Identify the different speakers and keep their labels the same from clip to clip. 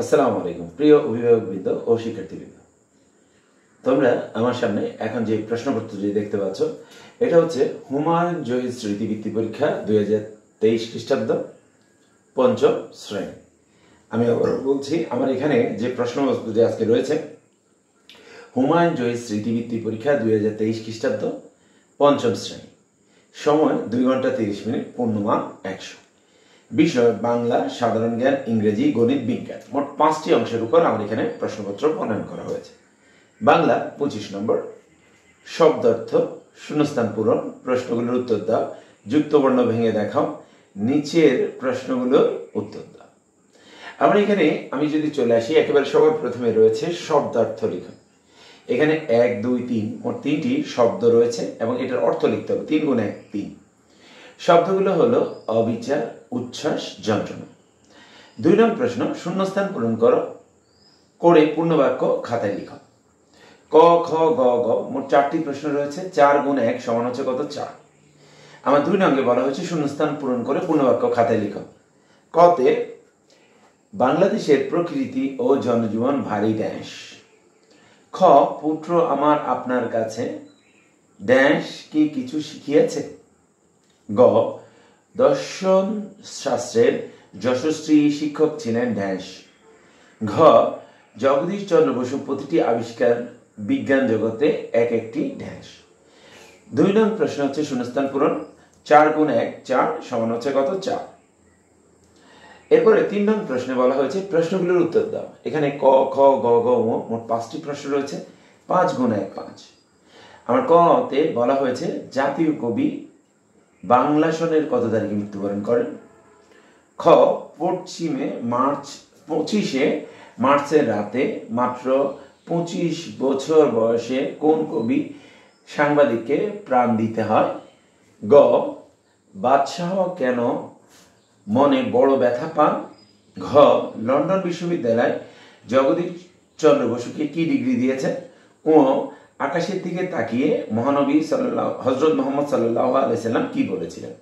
Speaker 1: আসসালামু আলাইকুম প্রিয় অভিভাবকবৃন্দ ও শিক্ষার্থীবৃন্দ। তোমরা আমার সামনে এখন যে প্রশ্নপত্রটি দেখতে পাচ্ছ এটা হচ্ছে হুমায়ুন জহির স্মৃতিবৃত্তি পরীক্ষা 2023 খ্রিস্টাব্দ পঞ্চম শ্রেণী। আমি আবার বলছি, আমার এখানে যে প্রশ্নপত্রটি আজকে রয়েছে হুমায়ুন জহির স্মৃতিবৃত্তি পরীক্ষা 2023 খ্রিস্টাব্দ পঞ্চম শ্রেণী। সময় 2 ঘন্টা 30 মিনিট, পূর্ণমান 100। বিষয় বাংলা, সাধারণ জ্ঞান, ইংরেজি, গণিত, বিজ্ঞান। মোট 5টি অংশের উপর আমার এখানে প্রশ্নপত্র প্রণয়ন করা হয়েছে। বাংলা 25 নম্বর, শব্দার্থ, শূন্যস্থান পূরণ, প্রশ্নগুলোর উত্তর দাও, যুক্তবর্ণ ভেঙে দেখাও, নিচের প্রশ্নগুলোর উত্তর দাও। আমরা এখানে আমি যদি চলে আসি, একেবারে সবার প্রথমে রয়েছে শব্দার্থ লিখন। এখানে 1, 2, 3 মোট 3টি শব্দ রয়েছে এবং এটার অর্থ লিখতে হবে। 3 গুণ 1 3। শব্দগুলো হলো অবিচার, উচ্ছ্বাস, যন্ত্রণা। 2 নং প্রশ্ন, শূন্যস্থান পূরণ করে পূর্ণবাক্য খাতায় লিখো। ক, খ, গ, ঘ মোট 4টি প্রশ্ন রয়েছে। 4 গুণ 1 সমান হচ্ছে কত? 4। আমার 2 নঙ্গে বলা হয়েছে শূন্যস্থান পূরণ করে পূর্ণবাক্য খাতায় লিখো। কতে বাংলাদেশের প্রকৃতি ও জনজীবন ভারী ড্যাশ। খ, পুত্র আমার আপনার কাছে ড্যাশ কি কিছু শিখিয়েছে। গ, দর্শন শাস্ত্রের যশস্বী শিক্ষক ছিলেন ড্যাশ। ঘ, জগদীশ চন্দ্র বসু প্রতিটি আবিষ্কার বিজ্ঞান জগতে এক একটি ড্যাশ। 2 নং প্রশ্ন হচ্ছে শূন্যস্থান পূরণ। 4 গুণ 1 4 সমান হচ্ছে কত? 4। এরপরে 3 নং প্রশ্নে বলা হয়েছে প্রশ্নগুলোর উত্তর দাও। এখানে ক, খ, গ, ঘ মোট 5টি প্রশ্ন রয়েছে। 5 গুণ 1 5। আমার ক তে বলা হয়েছে জাতীয় কবি বাংলা সনের কত তারিখে মৃত্যুবরণ করেন। খ, 25শে মার্চের রাতে মাত্র 25 বছর বয়সে কোন কবি সাংবাদিককে প্রাণ দিতে হয়। গ, বাদশাহ কেন মনে বড় ব্যথা পান। ঘ, লন্ডন বিশ্ববিদ্যালয় জগদীশ চন্দ্র বসুকে কি ডিগ্রি দিয়েছে। ও, আকাশের দিকে তাকিয়ে মহানবী হযরত মুহাম্মদ সাল্লাল্লাহু আলাইহি সাল্লাম কি বলেছিলেন।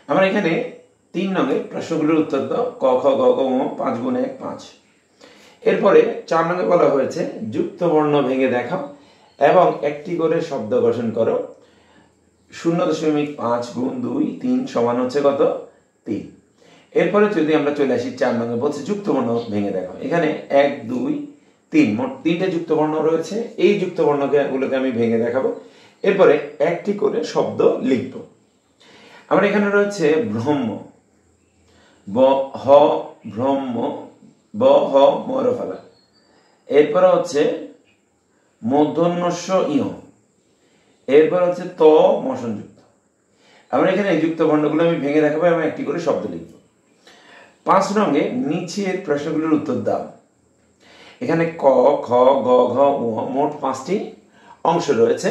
Speaker 1: আমরা এখানে 3 নঙ্গে প্রশ্নগুলোর উত্তর দাও। ক, খ, গ, ঘ 5 গুণ 1 5। এরপরে 4 নঙ্গে বলা হয়েছে যুক্তবর্ণ ভেঙে দেখাও এবং একটি করে শব্দ গঠন করো। 0.5 গুণ 2 3 সমান হচ্ছে কত? 3। এরপরে যদি আমরা চলে আসি 4 নঙ্গে বলছে যুক্তবর্ণ ভেঙে দেখাও। এখানে 1 2 3 মোট 3টে যুক্তবর্ণ রয়েছে। এই যুক্তবর্ণগুলোকে আমি ভেঙে দেখাবো। এরপরে একটি করে শব্দ লিখব। আমরা এখানে রয়েছে ব্রহ্ম, ব হ ব্রহ্ম, ব হ মরফালা। এরপরে হচ্ছে মূর্ধন্যস্ব ইয়। এরপর হচ্ছে ত মশনযুক্ত। আমরা এখানে এই যুক্তবর্ণগুলো আমি ভেঙে দেখাবো এবং একটি করে শব্দ লিখব। 5 নঙ্গে নিচের প্রশ্নগুলোর উত্তর দাও। এখানে ক, খ, গ, ঘ ও মোট 5টি অংশ রয়েছে।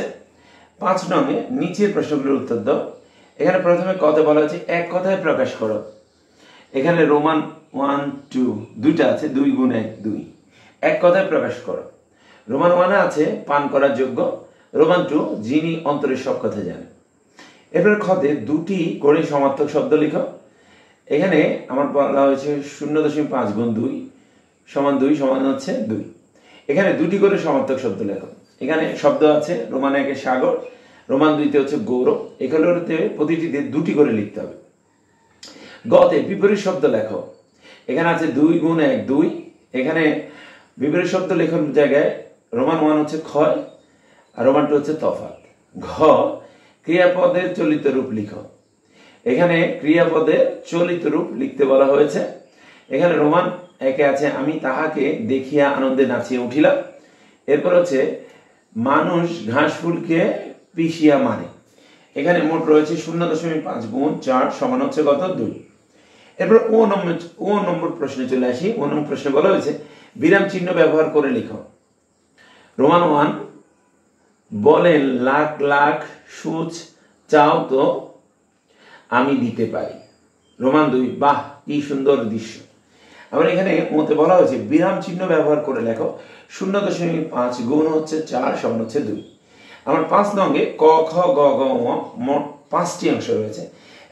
Speaker 1: 5 নঙ্গে নিচের প্রশ্নগুলোর উত্তর দাও। এখানে প্রথমে কতে বলা হয়েছে এক কথায় প্রকাশ করো। এখানে রোমান 1 2 দুইটা আছে। 2 গুণ 1 2। এক কথায় প্রকাশ করো। রোমান 1 আছে পান করার যোগ্য। রোমান 2 যিনি অন্তরের সব কথা জানেন। এরপর খতে 2টি করে সমার্থক শব্দ লিখো। এখানে আমার বলা হয়েছে 0.5 গুণ 2 সমান 2 সমান হচ্ছে 2। এখানে 2টি করে সমার্থক শব্দ লেখো। এখানে শব্দ আছে রোমান 1 সাগর, রোমান 2 হচ্ছে গৌরব। এগুলোতে প্রতিটিতে 2টি করে লিখতে হবে। গতে বিপরীত শব্দ লেখো। এখানে আছে 2 গুণ 1 2। এখানে বিপরীত শব্দ লেখার জায়গায় রোমান 1 হচ্ছে ক্ষয় আর রোমান 2 হচ্ছে তফাৎ। ঘ, ক্রিয়াপদের চলিত রূপ লিখো। এখানে ক্রিয়াপদের চলিত রূপ লিখতে বলা হয়েছে। এখানে রোমান 1 আছে আমি তাহাকে দেখিয়া আনন্দে নাচিয়ে উঠিলাম। এরপর হচ্ছে মানুষ ঘাস ফুলকে পিষিয়া মারে। এখানে মোট রয়েছে 0.5 গুণ 4 সমান হচ্ছে কত? 2। এরপর ও নম্বর প্রশ্নে চলে আসি। ও নম্বর প্রশ্নে বলা হয়েছে বিরাম চিহ্ন ব্যবহার করে লিখো। রোমান 1 বলেন লাখ লাখ সুচ চাও তো আমি দিতে পারি। রোমান 2 বাহ কি সুন্দর দৃশ্য। আমরা এখানে মতে বলা হয়েছে বিরাম চিহ্ন ব্যবহার করে লেখো। 0.5 গুণ হচ্ছে 4 সমান হচ্ছে 2। আমার 5 নঙ্গে ক, খ, গ, ঘ মোট 5টি অংশ রয়েছে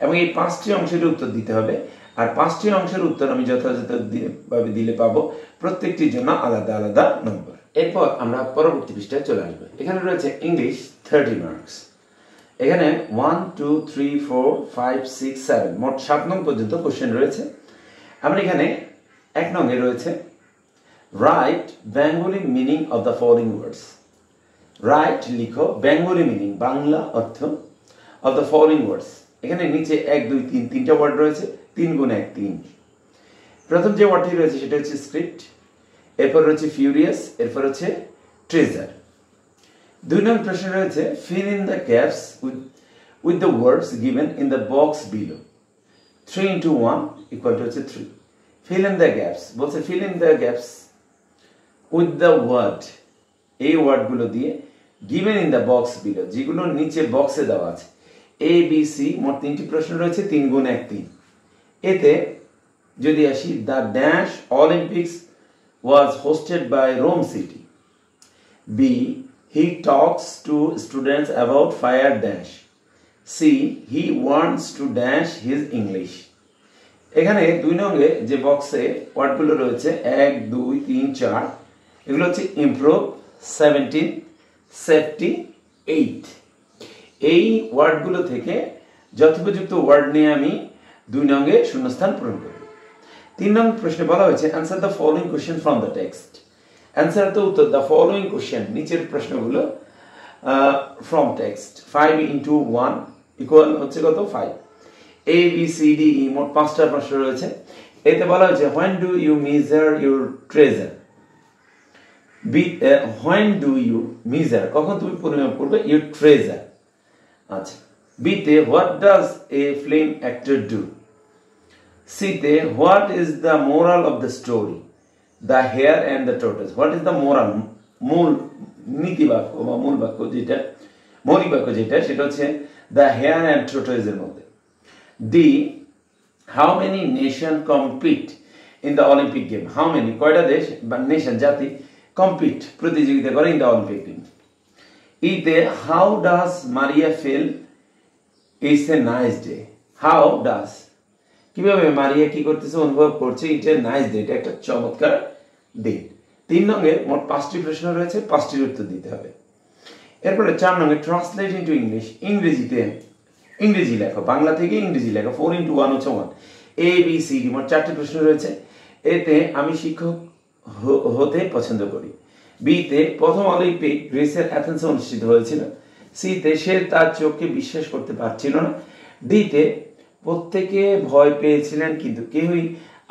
Speaker 1: এবং এই 5টি অংশের উত্তর দিতে হবে। আর 5টি অংশের উত্তর আমি যথাযথভাবে দিলে পাবো প্রত্যেকটির জন্য আলাদা আলাদা নম্বর। এরপর আমরা পরবর্তী পৃষ্ঠায় চলে আসবো। এখানে রয়েছে ইংলিশ 30 মার্কস। এখানে 1 2 3 4 5 6 7 মোট 7 নং পর্যন্ত কোশ্চেন রয়েছে। আমরা এখানে 1 নং এ রয়েছে right Bengali meaning of the following words. Right লিখো বেঙ্গলি মিনিং বাংলা অর্থ অফ দ্য ফলোইং ওয়ার্ডস। এখানে নিচে 1 2 3 তিনটা ওয়ার্ড রয়েছে, 3 গুণ 1 3। প্রথম যে ওয়ার্ডটি রয়েছে সেটা হচ্ছে স্ক্রিপ্ট, এরপর রয়েছে ফিউরিয়াস, এরপর হচ্ছে ট্রেজার। 2 নং প্রশ্ন রয়েছে fill in the gaps with the words given in the box below. 3 into 1 equal to 3. Fill in the gaps বলছে fill in the gaps with the word, এই ওয়ার্ডগুলো দিয়ে given in the box below, যেগুলো নিচে বক্সে দেওয়া আছে। A B C মোট 3টি প্রশ্ন রয়েছে, 3 গুণ 1 3। এতে যদি আসি the dash Olympics was hosted by Rome city. B he talks to students about fire dash. C he wants to dash his English. এখানে 2 নঙ্গে যে বক্সে ওয়ার্ডগুলো রয়েছে 1 2 3 4, এগুলো হচ্ছে ইমপ্রুভ 17 সেফটি 8। এই ওয়ার্ডগুলো থেকে যথোপযুক্ত ওয়ার্ড নিয়ে আমি 2 নঙ্গে শূন্যস্থান পূরণ করব। 3 নং প্রশ্নে বলা হয়েছে answer the following question from the text. Answer তো উত্তর দ্য ফলোইং কোশ্চেন, নিচের প্রশ্নগুলো ফ্রম টেক্সট। 5 into 1 ইকুয়াল হচ্ছে কত 5। A B C D E মোট 5টা প্রশ্ন রয়েছে। এতে বলা হয়েছে when do you measure your treasure? B when do you measure, কখন তুমি পরিমাপ করবে your treasure। আচ্ছা। B তে what does a film actor do? C তে what is the moral of the story? The hare and the tortoise. What is the moral? মূল নীতি বাক্য বা মূল বাক্য যেটা মৌলিক বাক্য যেটা সেটা হচ্ছে the hare and tortoise এর মধ্যে। D how many nation compete in the Olympic game? How many কয়টা দেশ বা নেশন জাতি compete প্রতিযোগিতা করে in the Olympic game? E তে how does Maria feel it's a nice day? How does কিভাবে মারিয়া কি করতেছে অনুভব করছে it's a nice day, এটা একটা চমৎকার দিন। 3 নঙ্গে মোট 5টি প্রশ্ন রয়েছে, 5টির উত্তর দিতে হবে। এরপরে 4 নঙ্গে ট্রান্সলেট ইনটু ইংলিশ, ইংরেজি লেখো, বাংলা থেকে ইংরেজি লেখো। 4 into 1 হচ্ছে 1। A B C D মোট 4টি প্রশ্ন রয়েছে। এতে আমি শিক্ষক হতে পছন্দ করি। B তে প্রথম অলিম্পিক গ্রিসের অ্যাথেন্সে অনুষ্ঠিত হয়েছিল। C তে সে তার চোখকে বিশ্বাস করতে পারছিল না। D তে প্রত্যেকে ভয় পেয়েছিলেন কিন্তু কেউই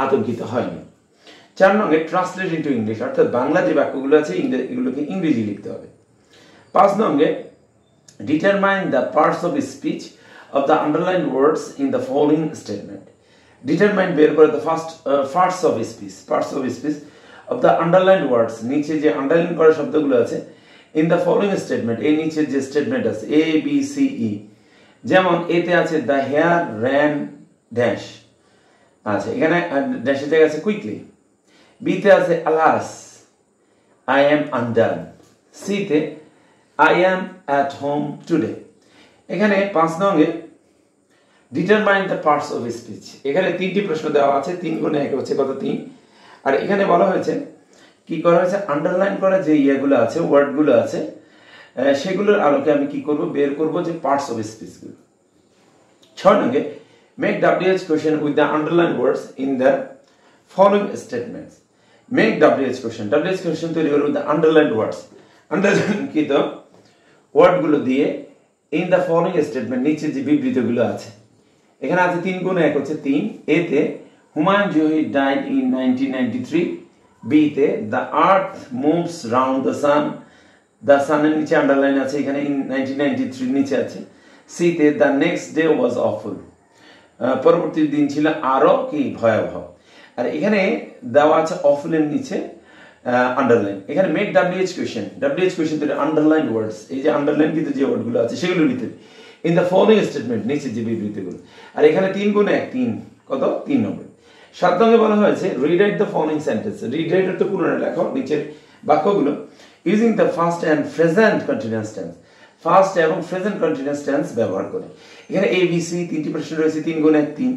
Speaker 1: আতঙ্কিত হয়নি। 4 নঙ্গে ট্রান্সলেট ইনটু ইংলিশ, অর্থাৎ বাংলা যে বাক্যগুলো আছে এগুলোকে ইংরেজি লিখতে হবে। 5 নঙ্গে determine the parts of speech of the underlined words in the following statement. Determine বের করে the parts of speech of the underlined words, নিচে যে আন্ডারলাইন করা শব্দগুলো আছে ইন দ্য ফলোইং স্টেটমেন্ট, এই নিচের যে স্টেটমেন্ট আছে A B C E, যেমন এতে আছে দ্য হেয়ার র্যান ড্যাশ, আচ্ছা এখানে ড্যাশের জায়গায় আছে কুইকলি। বিতে আছে আলাস আই এম আনডান। সিতে I am at home today. এখানে 5 নঙ্গে determine the parts of speech, এখানে 3টি প্রশ্ন দেওয়া আছে, 3 গুণে 1 হচ্ছে কত 3। আর এখানে বলা হয়েছে কি করা হয়েছে আন্ডারলাইন করা যে ইয়েগুলো আছে ওয়ার্ডগুলো আছে সেগুলোর আলোকে আমি কি করব বের করব যে পার্টস অফ স্পিচ গুলো। 6 নঙ্গে make WH question with the underline words in the following statements. Make WH question তৈরি করব উইথ দ্য আন্ডারলাইন ওয়ার্ডস, আন্ডারলাইনকৃত ওয়ার্ডগুলো দিয়ে ইন দ্য ফলোইং স্টেটমেন্ট, নিচে যে বিবৃতিগুলো আছে। এখানে আছে 3 গুণে 1 হচ্ছে 3। এতে Humayun Zahir died in 1993। B তে the earth moves round the sun, the সানের নিচে আন্ডারলাইন আছে, এখানে ইন 1993 নিচে আছে। সি তে the next day was awful, পরবর্তী দিন ছিল আরো কি ভয়াবহ। আর এখানে দেওয়া আছে অফুলের নিচে আন্ডারলাইন। এখানে মেক WH কোশ্চেন তৈরি আন্ডারলাইন ওয়ার্ডস, এই যে আন্ডারলাইন কিন্তু যে ওয়ার্ডগুলো আছে সেগুলোর ভিতরে ইন দ্য ফলোইং স্টেটমেন্ট, নিচে যে বিবৃতিগুলো। আর এখানে 3 গুণে 1 3 কত 3 নম্বর। 7 নঙ্গে বলা হয়েছে rewrite the following sentence. Rewrite অর্থ পুনরায় লেখো নিচের বাক্যগুলো using the first and present continuous tense, first এবং প্রেজেন্ট কন্টিনিউয়াস টেন্স ব্যবহার করে। এখানে A B C 3টি প্রশ্ন রয়েছে, 3 গুণে 1 3।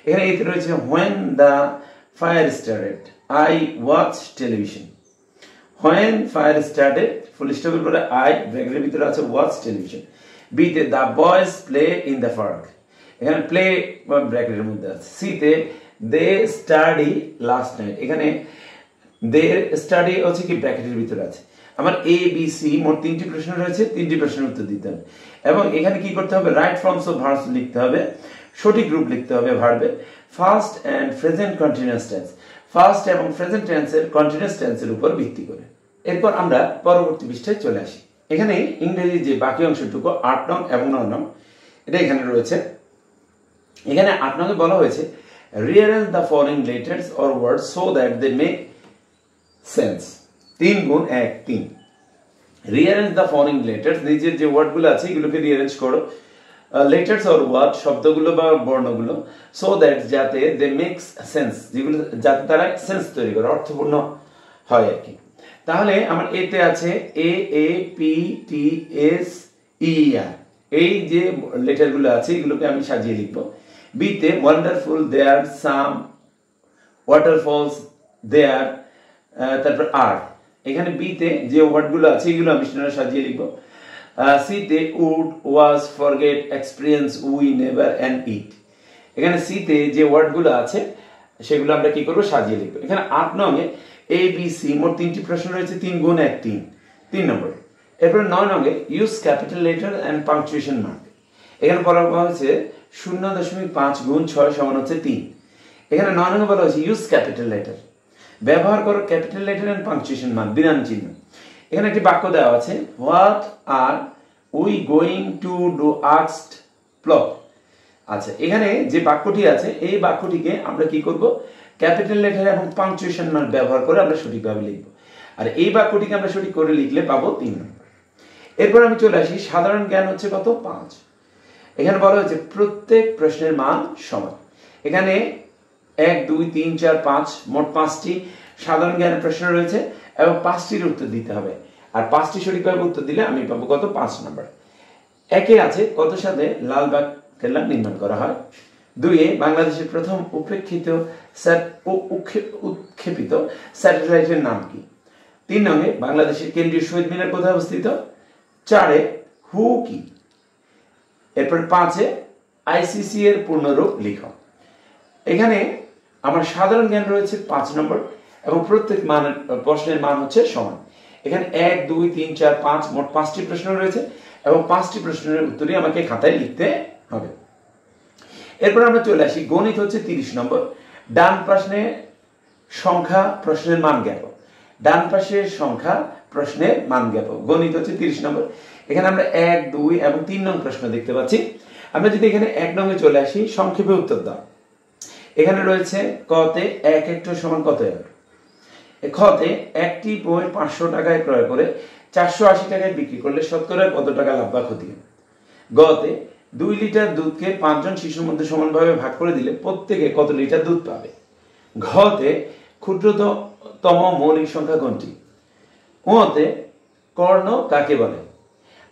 Speaker 1: এখানে এতে রয়েছে when the fire started I watched television. when fire started ফুল স্টপের পরে I ব্র্যাকেটের ভিতরে আছে watch television. B তে the boys play in the park. এখানে play ব্র্যাকেটের মধ্যে আছে। C তে they study last night. এখানে they study হচ্ছে কি ব্র্যাকেটের ভিতরে আছে। আমার A B C মোট 3টি প্রশ্ন রয়েছে, 3টি প্রশ্নের উত্তর দিতে হবে এবং এখানে কি করতে হবে রাইট ফর্মস অফ ভার্বস লিখতে হবে, সঠিক রূপ লিখতে হবে ভার্বের first and present continuous tense, first এবং প্রেজেন্ট টেন্সের কন্টিনিউয়াস টেন্সের উপর ভিত্তি করে। এরপর আমরা পরবর্তী পৃষ্ঠায় চলে আসি। এখানে ইংরেজি যে বাকি অংশটুকু 8 নং এবং 9 নং এটা এখানে রয়েছে। এখানে 8 নং এ বলা হয়েছে rearrange the following letters or words so that they make sense. 3 গুণ 1 3। rearrange the following letters, নিচের যে ওয়ার্ডগুলো আছে এগুলোকে রিঅ্যারেঞ্জ করো letters or word শব্দগুলো বা বর্ণগুলো so that যাতে they make sense, যেগুলো যাতে তারা সেন্স তৈরি করে, অর্থপূর্ণ হয় আর কি। তাহলে আমার এতে আছে এ A P T S E আর, এই যে লেটারগুলো আছে এগুলোকে আমি সাজিয়ে লিখব। বি তে ওয়ান্ডারফুল দেয়ার সাম ওয়াটারফলস দেয়ার, তারপর আর এখানে বি তে যে ওয়ার্ডগুলো আছে এগুলো আমি সাজিয়ে লিখব। সি তে would was forget experience we never end it, এখানে সি তে যে ওয়ার্ডগুলো আছে সেগুলো আমরা কি করব সাজিয়ে লিখব। এখানে 8 নং এ এ বি সি মোট 3টি প্রশ্ন রয়েছে, 3 গুণ 1 3 নম্বর। এরপর 9 নং এ use capital letter and punctuation mark, এখানে বলা হয়েছে 0.5 গুণ 6 সমান হচ্ছে 3। এখানে 9 নং এ বলা হয়েছে ইউজ ক্যাপিটাল লেটার, ব্যবহার করো capital letter and punctuation mark বিরাম চিহ্ন। এখানে একটি বাক্য দেওয়া আছে what are we going to do asked plot. আচ্ছা, এখানে যে বাক্যটি আছে এই বাক্যটিকে আমরা কি করব ক্যাপিটাল লেটার এবং পাংচুয়েশন মার্ক ব্যবহার করে আমরা সঠিকভাবে লিখব, আর এই বাক্যটিকে আমরা সঠিক করে লিখলে পাবো 3 নম্বর। এরপর আমি চলে আসি সাধারণ জ্ঞান হচ্ছে কত 5। এখানে বলা হয়েছে প্রত্যেক প্রশ্নের মান সমান। এখানে 1 2 3 4 5 মোট 5টি সাধারণ জ্ঞানের প্রশ্ন রয়েছে এবং 5টির উত্তর দিতে হবে, আর 5টি সঠিকভাবে উত্তর দিলে আমি পাবো কত 5 নম্বর। একে আছে কত সালে লালবাগ কেল্লা নির্মাণ করা হয়। 2 এ বাংলাদেশের প্রথম উৎক্ষেপিত স্যাটেলাইটের নাম কি। 3 নং এ বাংলাদেশের কেন্দ্রীয় শহীদ মিনার কোথায় অবস্থিত। 4 এ হু কি। এরপর 5 এ আইসিসি এর পূর্ণরূপ লিখো। এখানে আমার সাধারণ জ্ঞান রয়েছে 5 নম্বর এবং প্রত্যেক প্রশ্নের মান হচ্ছে সমান। এখানে 1 2 3 4 5 মোট 5টি প্রশ্ন রয়েছে এবং 5টি প্রশ্নের উত্তরই আমাকে খাতায় লিখতে হবে। এরপর আমরা চলে আসি গণিত হচ্ছে 30 নম্বর। ডান পাশে সংখ্যা প্রশ্নের মান জ্ঞাপক, ডান পাশের সংখ্যা প্রশ্নের মান জ্ঞাপক। গণিত হচ্ছে 30 নম্বর। এখানে আমরা 1 2 এবং 3 নং প্রশ্ন দেখতে পাচ্ছি। আমরা যদি এখানে 1 নং এ চলে আসি সংক্ষেপে উত্তর দাও। এখানে রয়েছে ক তে 1 হেক্টর সমান কত একর। খ তে একটি বই 500 টাকায় ক্রয় করে 480 টাকায় বিক্রি করলে শতকরা কত টাকা লাভ বা ক্ষতি হবে। গ তে 2 লিটার দুধকে 5 জন শিশুর মধ্যে সমানভাবে ভাগ করে দিলে প্রত্যেকে কত লিটার দুধ পাবে। ঘ তে ক্ষুদ্রতম মৌলিক সংখ্যা কোনটি। ও তে কর্ণ কাকে বলে।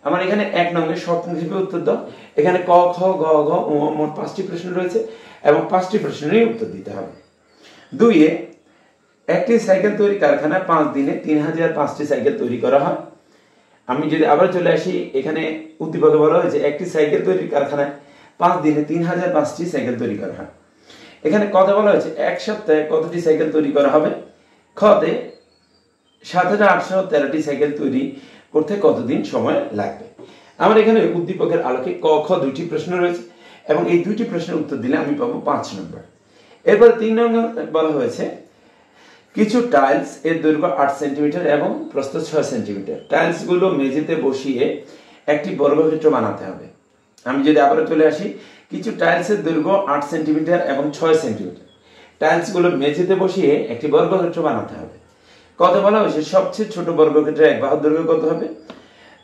Speaker 1: আমার এখানে 1 নং এর সংক্ষেপে উত্তর দাও। এখানে ক খ গ ঘ ও মোট 5টি প্রশ্ন রয়েছে এবং 5টি প্রশ্নেরই উত্তর দিতে হবে। 2 এ একটি সাইকেল তৈরি কারখানায় 5 দিনে 3005টি সাইকেল তৈরি করা হয়। আমি যদি আবার চলে আসি এখানে উদ্দীপকে বলা হয়েছে একটি সাইকেল তৈরি কারখানায় 5 দিনে 3005টি সাইকেল তৈরি করা হয়। এখানে কথা বলা হয়েছে এক সপ্তাহে কতটি সাইকেল তৈরি করা হবে। খ তে 7813টি সাইকেল তৈরি করতে কতদিন সময় লাগবে। আমার এখানে উদ্দীপকের আলোকে ক খ 2টি প্রশ্ন রয়েছে এবং এই 2টি প্রশ্নের উত্তর দিলে আমি পাবো 5 নম্বর। এরপর 3 নম্বর বলা হয়েছে কিছু টাইলস এর দৈর্ঘ্য 8 সেন্টিমিটার এবং প্রস্থ 6 সেন্টিমিটার। টাইলস গুলো মেঝেতে বসিয়ে একটি বর্গক্ষেত্র বানাতে হবে। আমি যদি আবার চলে আসি কিছু টাইলস এর দৈর্ঘ্য 8 সেন্টিমিটার এবং 6 সেন্টিমিটার। টাইলস গুলো মেঝেতে বসিয়ে একটি বর্গক্ষেত্র বানাতে হবে। কত বলা হয়েছে সবচেয়ে ছোট বর্গক্ষেত্রের এক বাহুর দৈর্ঘ্য কত হবে।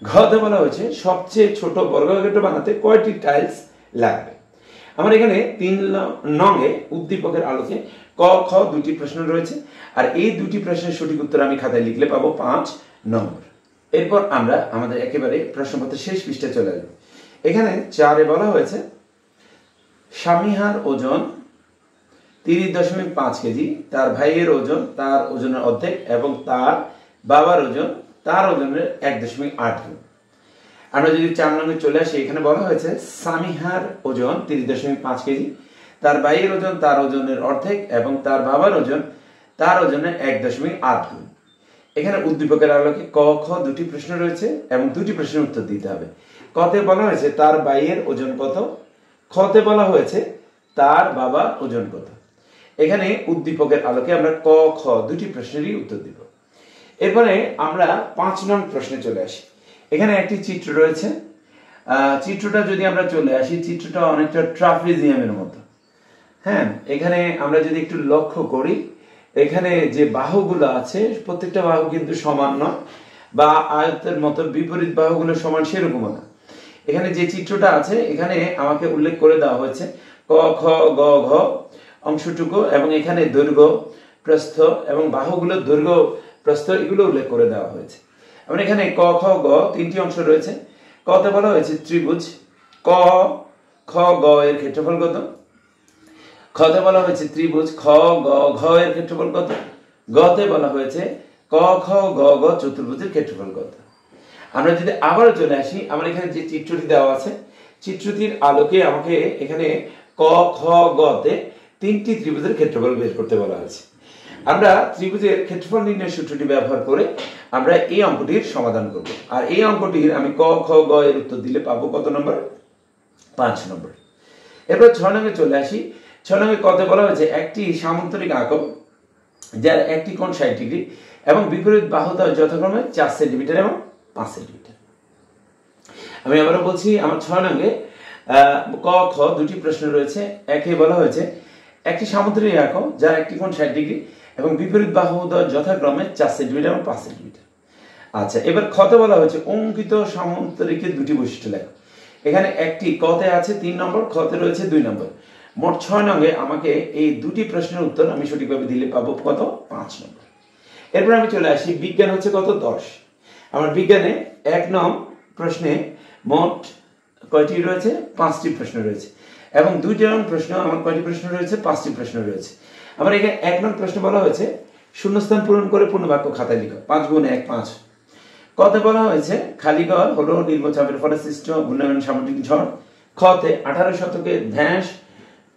Speaker 1: ঘ তে বলা হয়েছে সবচেয়ে ছোট বর্গক্ষেত্র বানাতে কয়টি টাইলস লাগবে। আমার এখানে 3 নং এ উদ্দীপকের আলোকে ক খ 2টি প্রশ্ন রয়েছে আর এই 2টি প্রশ্নের সঠিক উত্তর আমি খাতায় লিখলে পাবো 5 নম্বর। এরপর আমরা আমাদের একেবারে প্রশ্নপত্রের শেষ পৃষ্ঠায় চলে যাব। এখানে 4 এ বলা হয়েছে স্বামীহার ওজন 30.5 কেজি, তার ভাইয়ের ওজন তার ওজনের অর্ধেক এবং তার বাবার ওজন তার ওজনের 1.8 গুণ। আমরা যদি 4 নম্বরে চলে আসি, এখানে বলা হয়েছে সামিহার ওজন 30.5 কেজি, তার ভাইয়ের ওজন তার ওজনের অর্ধেক এবং তার বাবার ওজন তার ওজনের 1.8 গুণ। এখানে উদ্দীপকের আলোকে ক খ দুটি প্রশ্ন রয়েছে এবং দুটি প্রশ্নের উত্তর দিতে হবে। কতে বলা হয়েছে তার ভাইয়ের ওজন কত, খতে বলা হয়েছে তার বাবার ওজন কত। এখানে উদ্দীপকের আলোকে আমরা ক খ দুটি প্রশ্নেরই উত্তর দিব। এরপরে আমরা 5 নং প্রশ্নে চলে আসি। এখানে একটি চিত্র রয়েছে, চিত্রটা যদি আমরা চলে আসি, চিত্রটা অনেকটা ট্রাপিজিয়ামের মতো। হ্যাঁ, এখানে আমরা যদি একটু লক্ষ্য করি, এখানে যে বাহুগুলো আছে প্রত্যেকটা বাহু কিন্তু সমান নয়, বা আয়তের মতো বিপরীত বাহুগুলো সমান সেরকম না। এখানে যে চিত্রটা আছে এখানে আমাকে উল্লেখ করে দেওয়া হয়েছে ক খ গ ঘ অংশটুকু, এবং এখানে দৈর্ঘ্য প্রস্থ এবং বাহুগুলোর দৈর্ঘ্য প্রস্থ এগুলো উল্লেখ করে দেওয়া হয়েছে। এবং এখানে ক খ গ তিনটি অংশ রয়েছে। কতে বলা হয়েছে ত্রিভুজ ক খ গ এর ক্ষেত্রফল কত, খতে বলা হয়েছে ত্রিভুজ খ গ ঘ এর ক্ষেত্রফল কত, গতে বলা হয়েছে ক খ গ ঘ চতুর্ভুজের ক্ষেত্রফল কত। আমরা যদি আবার চলে আসি, আমার এখানে যে চিত্রটি দেওয়া আছে, চিত্রটির আলোকে আমাকে এখানে ক খ গতে তিনটি ত্রিভুজের ক্ষেত্রফল বের করতে বলা হয়েছে। আমরা ত্রিভুজের ক্ষেত্রফল নির্ণয় সূত্রটি ব্যবহার করে আমরা এই অঙ্কটির সমাধান করব। আর এই অঙ্কটির আমি ক খ গ এর উত্তর দিলে পাবো কত নম্বর, 5 নম্বর। এরপর 6 নম্বরে চলে আসি। 6 নম্বরে কতে বলা হয়েছে একটি সামান্তরিক আঁকক যার একটি কোণ 60 ডিগ্রি এবং বিপরীত বাহুদ্বয় যথাক্রমে 4 সেন্টিমিটার এবং 5 সেন্টিমিটার। আমি আবারও বলছি, আমার 6 নম্বরে ক খ দুটি প্রশ্ন রয়েছে। একে বলা হয়েছে একটি সামান্তরিক আঁকক যার একটি কোণ 60 ডিগ্রি এবং বিপরীত বাহুদ্বয় যথাক্রমে 4 সেন্টিমিটার এবং 5 সেন্টিমিটার। আচ্ছা, এবার খতে বলা হয়েছে অঙ্কিত সামান্তরিকের দুটি বৈশিষ্ট্য লেখো। এখানে একটি কতে আছে 3 নম্বর, খতে রয়েছে 2 নম্বর। মোট 6 নম্বরে আমাকে এই দুটি প্রশ্নের উত্তর আমি সঠিকভাবে দিলে পাবো কত, 5 নম্বর। এরপর আমি চলে আসি, বিজ্ঞান হচ্ছে কত, 10। আমার বিজ্ঞানে 1 নং প্রশ্নে মোট কয়টি রয়েছে, 5টি প্রশ্ন রয়েছে, এবং 2 নং প্রশ্ন আমার কয়টি প্রশ্ন রয়েছে, 5টি প্রশ্ন রয়েছে। আমার এখানে 1 নং প্রশ্ন বলা হয়েছে শূন্যস্থান পূরণ করে পূর্ণবাক্য খাতায় লিখো, 5 গুণ 1 5। কতে বলা হয়েছে খালি ঘর হলো নিম্নচাপের ফলে সৃষ্ট ঘূর্ণায়মান সামুদ্রিক ঝড়। খতে 18 শতকে ধ্যাস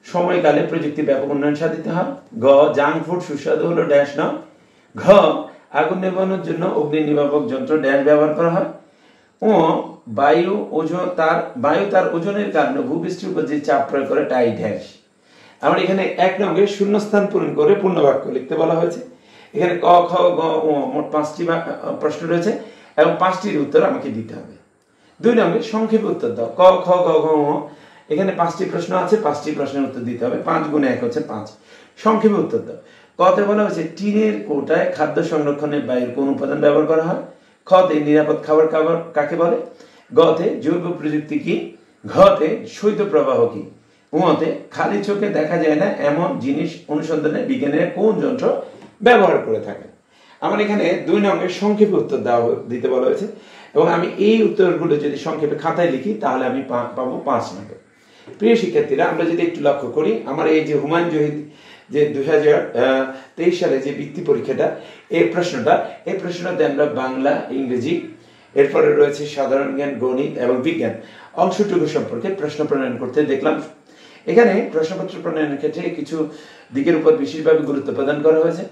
Speaker 1: সময়কালে প্রযুক্তি ব্যাপক উন্নয়ন সাধিত হয়। গ জাঙ্ক ফুড সুস্বাদু হলো ড্যাশ নয়। ঘ আগুন নেভানোর জন্য অগ্নি নির্বাপক যন্ত্র ড্যাশ ব্যবহার করা হয়। ও বায়ু তার ওজনের কারণে ভূপৃষ্ঠের উপর যে চাপ প্রয়োগ করে তাই ড্যাশ। আমার এখানে 1 নঙ্গে শূন্যস্থান পূরণ করে পূর্ণবাক্য লিখতে বলা হয়েছে। এখানে ক খ গ ও মোট 5টি প্রশ্ন রয়েছে এবং 5টির উত্তর আমাকে দিতে হবে। 2 নঙ্গে সংক্ষেপে উত্তর দাও। ক খ গ ঘ ও এখানে 5টি প্রশ্ন আছে, 5টি প্রশ্নের উত্তর দিতে হবে। 5 গুণ 1 হচ্ছে 5। সংক্ষেপে উত্তর দাও। কতে বলা হয়েছে টিনের কৌটায় খাদ্য সংরক্ষণে বায়ুর কোন উপাদান ব্যবহার করা হয়। খতে নিরাপদ খাবার কাকে বলে। গতে জৈব প্রযুক্তি কি। ঘতে শৈত্য প্রবাহ কি। উতে খালি চোখে দেখা যায় না এমন জিনিস অনুসন্ধানে বিজ্ঞানীরা কোন যন্ত্র ব্যবহার করে থাকে। আমার এখানে 2 নঙ্গে সংক্ষেপে উত্তর দিতে বলা হয়েছে, এবং আমি এই উত্তরগুলো যদি সংক্ষেপে খাতায় লিখি তাহলে আমি পাবো 5 নম্বর। প্রিয় শিক্ষার্থীরা, আমরা যদি একটু লক্ষ্য করি, আমার এই যে হুমায়ুন জহিদ যে 2023 সালে যে বৃত্তি পরীক্ষাটা, এই প্রশ্নটাতে আমরা বাংলা, ইংরেজি, এরপরে রয়েছে সাধারণ জ্ঞান, গণিত এবং বিজ্ঞান অংশটুকু সম্পর্কে প্রশ্ন প্রণয়ন করতে দেখলাম। এখানে প্রশ্নপত্র প্রণয়নের ক্ষেত্রে কিছু দিকের উপর বিশেষভাবে গুরুত্ব প্রদান করা হয়েছে।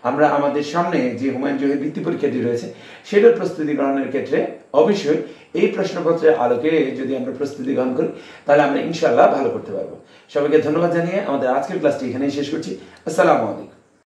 Speaker 1: আমরা আমাদের সামনে যে হুমায়ুন জহির বৃত্তি পরীক্ষাটি রয়েছে সেটার প্রস্তুতি গ্রহণের ক্ষেত্রে অবশ্যই এই প্রশ্নপত্রের আলোকে যদি আমরা প্রস্তুতি গ্রহণ করি তাহলে আমরা ইনশাআল্লাহ ভালো করতে পারবো। সবাইকে ধন্যবাদ জানিয়ে আমাদের আজকের ক্লাসটি এখানেই শেষ করছি। আসসালামু আলাইকুম।